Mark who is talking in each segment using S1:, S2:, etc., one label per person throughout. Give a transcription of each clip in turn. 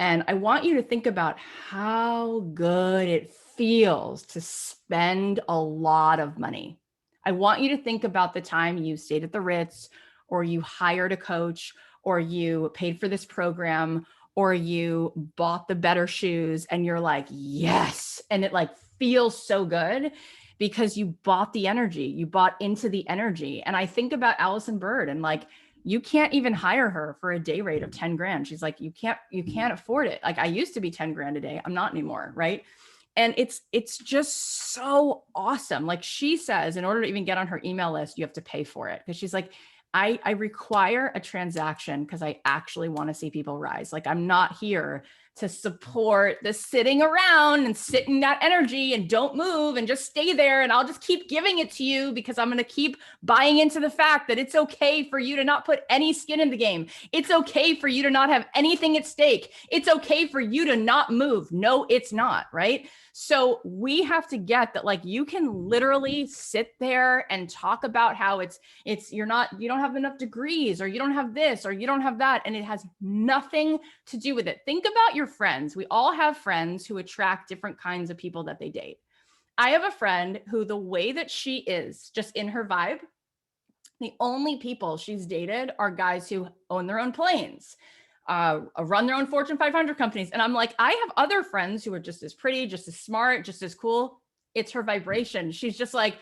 S1: And I want you to think about how good it feels to spend a lot of money. I want you to think about the time you stayed at the Ritz, or you hired a coach, or you paid for this program, or you bought the better shoes and you're like, yes. And it like feels so good because you bought the energy, you bought into the energy. And I think about Allison Bird, and like, you can't even hire her for a day rate of 10 grand. She's like, you can't afford it. Like, I used to be 10 grand a day. I'm not anymore. Right. And it's just so awesome. Like, she says, in order to even get on her email list, you have to pay for it. Cause she's like, I require a transaction because I actually want to see people rise. Like, I'm not here to support the sitting around and sit in that energy and don't move and just stay there. And I'll just keep giving it to you because I'm going to keep buying into the fact that it's okay for you to not put any skin in the game. It's okay for you to not have anything at stake. It's okay for you to not move. No, it's not, right? So we have to get that, like, you can literally sit there and talk about how you don't have enough degrees, or you don't have this, or you don't have that. And it has nothing to do with it. Think about your friends. We all have friends who attract different kinds of people that they date. I have a friend who, the way that she is, just in her vibe, the only people she's dated are guys who own their own planes, run their own Fortune 500 companies. And I'm like, I have other friends who are just as pretty, just as smart, just as cool. It's her vibration. She's just like,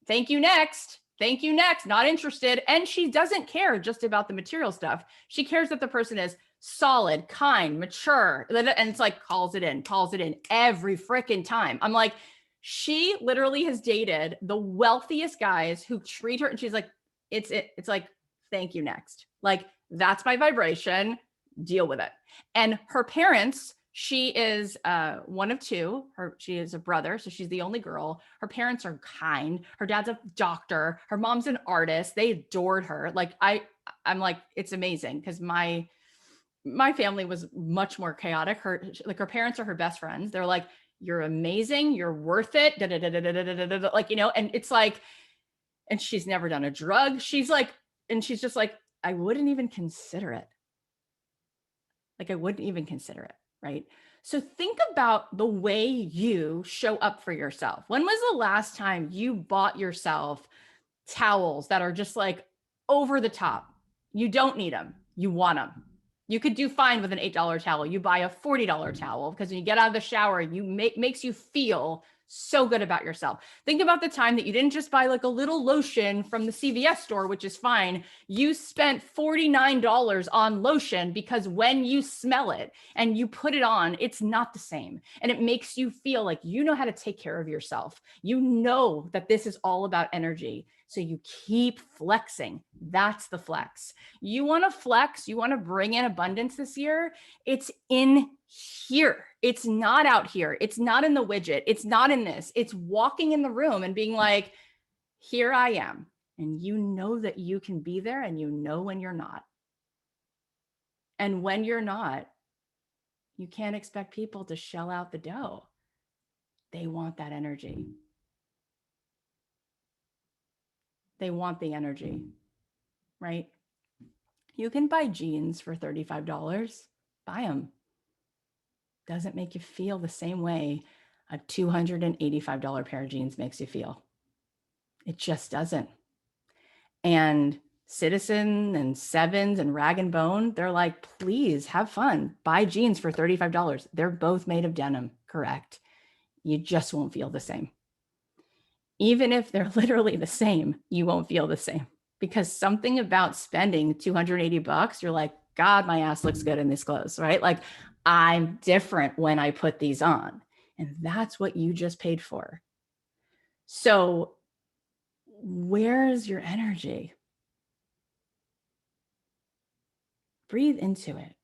S1: thank you, next. Thank you, next. Not interested. And she doesn't care just about the material stuff. She cares that the person is solid, kind, mature. And it's like, calls it in every freaking time. I'm like, she literally has dated the wealthiest guys who treat her. And she's like, it's like, thank you, next. Like, that's my vibration. Deal with it. And her parents, she is one of two. She is a brother, so she's the only girl. Her parents are kind. Her dad's a doctor. Her mom's an artist. They adored her. Like, I'm like, it's amazing, because my family was much more chaotic. Her parents are her best friends. They're like, you're amazing. You're worth it. Da, da, da, da, da, da, da, da. Like, and it's like, and she's never done a drug. She's like, and she's just like, I wouldn't even consider it. Like, I wouldn't even consider it. Right. So think about the way you show up for yourself. When was the last time you bought yourself towels that are just like over the top? You don't need them. You want them. You could do fine with an $8 towel. You buy a $40 towel because when you get out of the shower, makes you feel so good about yourself. Think about the time that you didn't just buy like a little lotion from the CVS store, which is fine. You spent $49 on lotion because when you smell it and you put it on, it's not the same. And it makes you feel like you know how to take care of yourself. You know that this is all about energy. So you keep flexing. That's the flex. You want to flex, you want to bring in abundance this year. It's in here. It's not out here. It's not in the widget. It's not in this. It's walking in the room and being like, here I am. And you know that you can be there, and you know when you're not. And when you're not, you can't expect people to shell out the dough. They want that energy. They want the energy, right? You can buy jeans for $35. Buy them. Doesn't make you feel the same way a $285 pair of jeans makes you feel. It just doesn't. And Citizen and Sevens and Rag and Bone, they're like, please have fun. Buy jeans for $35. They're both made of denim, correct? You just won't feel the same. Even if they're literally the same, you won't feel the same, because something about spending $280, you're like, God, my ass looks good in these clothes, right? Like, I'm different when I put these on. And that's what you just paid for. So where's your energy? Breathe into it.